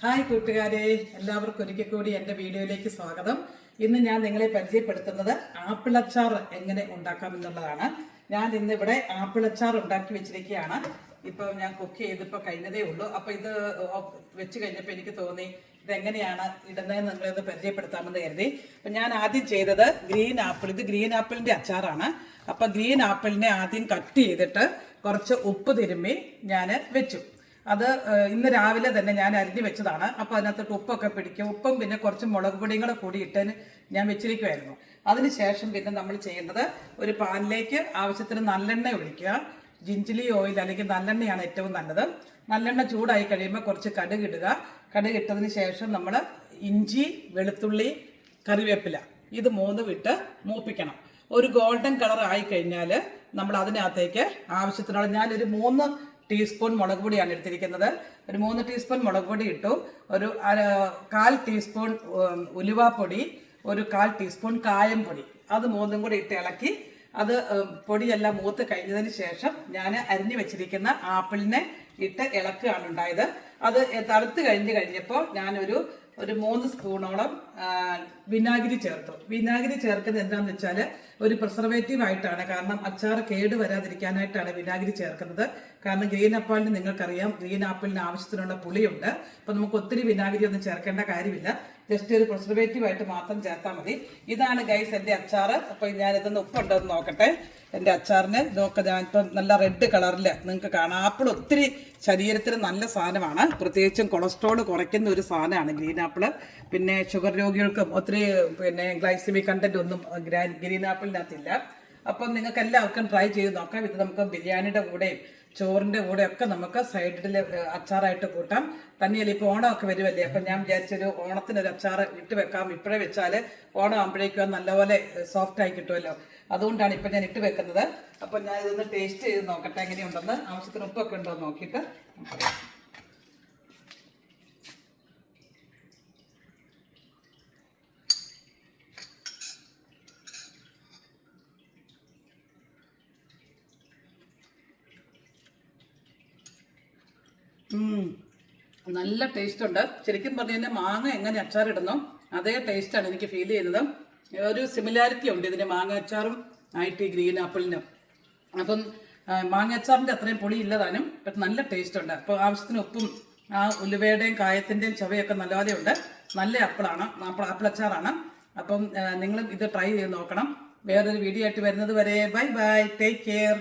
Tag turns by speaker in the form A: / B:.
A: Hi കൂട്ടുകാരെ, എല്ലാവർക്കും ഒരിക്കൽ കൂടി എൻ്റെ വീഡിയോയിലേക്ക് സ്വാഗതം. ഇന്ന് ഞാൻ നിങ്ങളെ പരിചയപ്പെടുത്തുന്നത് ആപ്പിൾ അച്ചാർ എങ്ങനെ ഉണ്ടാക്കാമെന്നുള്ളതാണ്. ഞാൻ ഇന്നിവിടെ ആപ്പിൾ അച്ചാർ ഉണ്ടാക്കി വെച്ചിരിക്കുകയാണ്. ഇപ്പോൾ ഞാൻ കുക്ക് ചെയ്തിപ്പോൾ കഴിഞ്ഞതേ ഉള്ളൂ. അപ്പോൾ ഇത് വെച്ച് കഴിഞ്ഞപ്പോൾ എനിക്ക് തോന്നി ഇതെങ്ങനെയാണ് ഇടുന്നതെന്ന് നിങ്ങളത് പരിചയപ്പെടുത്താമെന്ന് കരുതി. അപ്പം ഞാൻ ആദ്യം ചെയ്തത് ഗ്രീൻ ആപ്പിൾ, ഇത് ഗ്രീൻ ആപ്പിളിൻ്റെ അച്ചാറാണ്. അപ്പം ഗ്രീൻ ആപ്പിളിനെ ആദ്യം കട്ട് ചെയ്തിട്ട് കുറച്ച് ഉപ്പ് തിരുമ്മി ഞാൻ വെച്ചു. അത് ഇന്ന് രാവിലെ തന്നെ ഞാൻ അരിഞ്ഞു വെച്ചതാണ്. അപ്പോൾ അതിനകത്തോട്ട് ഉപ്പൊക്കെ പിടിക്കും. ഉപ്പും പിന്നെ കുറച്ച് മുളക് പൊടിയും കൂടെ കൂടി ഇട്ടതിന് ഞാൻ വെച്ചിരിക്കുമായിരുന്നു. അതിനുശേഷം പിന്നെ നമ്മൾ ചെയ്യേണ്ടത് ഒരു പാനിലേക്ക് ആവശ്യത്തിന് നല്ലെണ്ണ ഒഴിക്കുക. ജിഞ്ചിലി ഓയിൽ അല്ലെങ്കിൽ നല്ലെണ്ണയാണ് ഏറ്റവും നല്ലത്. നല്ലെണ്ണ ചൂടായി കഴിയുമ്പോൾ കുറച്ച് കടുക് ഇടുക. കടുക് ഇട്ടതിന് ശേഷം നമ്മൾ ഇഞ്ചി, വെളുത്തുള്ളി, കറിവേപ്പില ഇത് മൂന്നും ഇട്ട് മൂപ്പിക്കണം. ഒരു ഗോൾഡൻ കളർ ആയി കഴിഞ്ഞാൽ നമ്മൾ അതിനകത്തേക്ക് ആവശ്യത്തിനുള്ള ഞാനൊരു 3 ടീസ്പൂൺ മുളക് പൊടിയാണ് എടുത്തിരിക്കുന്നത്. ഒരു 3 ടീസ്പൂൺ മുളക് പൊടി ഇട്ടു. ഒരു 1/4 ടീസ്പൂൺ ഉലുവാപ്പൊടി, ഒരു 1/4 ടീസ്പൂൺ കായം പൊടി, അത് മൂന്നും കൂടി ഇട്ട് ഇളക്കി അത് പൊടിയെല്ലാം മൂത്ത് കഴിഞ്ഞതിന് ശേഷം ഞാൻ അരിഞ്ഞു വെച്ചിരിക്കുന്ന ആപ്പിളിനെ ഇട്ട് ഇളക്കുകയാണ് ഉണ്ടായത്. അത് തണുത്ത് കഴിഞ്ഞപ്പോൾ ഞാനൊരു 3 സ്പൂണോളം വിനാഗിരി ചേർത്തു. വിനാഗിരി ചേർക്കുന്നത് എന്താണെന്ന് വെച്ചാൽ ഒരു പ്രിസർവേറ്റീവ് ആയിട്ടാണ്. കാരണം അച്ചാർ കേട് വരാതിരിക്കാനായിട്ടാണ് വിനാഗിരി ചേർക്കുന്നത്. കാരണം ഗ്രീൻ ആപ്പിളിന് നിങ്ങൾക്കറിയാം, ഗ്രീൻ ആപ്പിളിന് ആവശ്യത്തിനുള്ള പുളിയുണ്ട്. അപ്പോൾ നമുക്ക് ഒത്തിരി വിനാഗിരി ഒന്നും ചേർക്കേണ്ട കാര്യമില്ല. ജസ്റ്റ് ഒരു പ്രിസർവേറ്റീവ് ആയിട്ട് മാത്രം ചേർത്താൽ മതി. ഇതാണ് ഗൈസ് എൻ്റെ അച്ചാർ. അപ്പോൾ ഞാനിതൊന്ന് ഉപ്പുണ്ടോ എന്ന് നോക്കട്ടെ. എൻ്റെ അച്ചാറിന് ഇതൊക്കെ ഞാനിപ്പം നല്ല റെഡ് കളറിൽ നിങ്ങൾക്ക് കാണാം. ആപ്പിൾ ഒത്തിരി ശരീരത്തിന് നല്ല സാധനമാണ്. പ്രത്യേകിച്ചും കൊളസ്ട്രോൾ കുറയ്ക്കുന്ന ഒരു സാധനമാണ് ഗ്രീൻ ആപ്പിൾ. പിന്നെ ഷുഗർ രോഗികൾക്കും ഒത്തിരി പിന്നെ ഗ്ലൈസിമിക് കണ്ടന്റ് ഒന്നും ഗ്രീൻ ആപ്പിളിനകത്തില്ല. അപ്പം നിങ്ങൾക്ക് എല്ലാവർക്കും ട്രൈ ചെയ്ത് നോക്കാം. ഇത് നമുക്ക് ബിരിയാണിയുടെ കൂടെയും ചോറിൻ്റെ കൂടെ ഒക്കെ നമുക്ക് സൈഡിൽ അച്ചാറായിട്ട് കൂട്ടാം. തന്നെയല്ല ഇപ്പോൾ ഓണമൊക്കെ വരുമല്ലേ. അപ്പം ഞാൻ വിചാരിച്ചൊരു ഓണത്തിനൊരു അച്ചാർ ഇട്ട് വെക്കാം. ഇപ്പോഴേ വെച്ചാൽ ഓണം ആകുമ്പോഴേക്കും നല്ലപോലെ സോഫ്റ്റായി കിട്ടുമല്ലോ. അതുകൊണ്ടാണ് ഇപ്പം ഞാൻ ഇട്ട് വെക്കുന്നത്. അപ്പം ഞാൻ ഇതൊന്ന് ടേസ്റ്റ് ചെയ്ത് നോക്കട്ടെ എങ്ങനെയുണ്ടെന്ന്. ആവശ്യത്തിന് ഉപ്പൊക്കെ ഉണ്ടോ എന്ന് നോക്കിയിട്ട് നല്ല ടേസ്റ്റ് ഉണ്ട്. ശരിക്കും പറഞ്ഞു കഴിഞ്ഞാൽ മാങ്ങ എങ്ങനെ അച്ചാറിടുന്നു അതേ ടേസ്റ്റാണ് എനിക്ക് ഫീൽ ചെയ്യുന്നത്. ഒരു സിമിലാരിറ്റി ഉണ്ട് ഇതിന് മാങ്ങ അച്ചാറും ആയിട്ട് ഈ ഗ്രീൻ ആപ്പിളിനും. അപ്പം മാങ്ങ അച്ചാറിൻ്റെ അത്രയും പൊടി ഇല്ലതാനും, പക്ഷെ നല്ല ടേസ്റ്റ് ഉണ്ട്. അപ്പോൾ ആവശ്യത്തിന് ഉപ്പും ആ ഉലുവയുടെയും കായത്തിൻ്റെയും ചവയൊക്കെ നല്ലപോലെ ഉണ്ട്. നല്ല ആപ്പിൾ അച്ചാറാണ്. അപ്പം നിങ്ങളും ഇത് ട്രൈ ചെയ്ത് നോക്കണം. വേറൊരു വീഡിയോ ആയിട്ട് വരുന്നത് വരെ ബൈ ബൈ, ടേക്ക് കെയർ.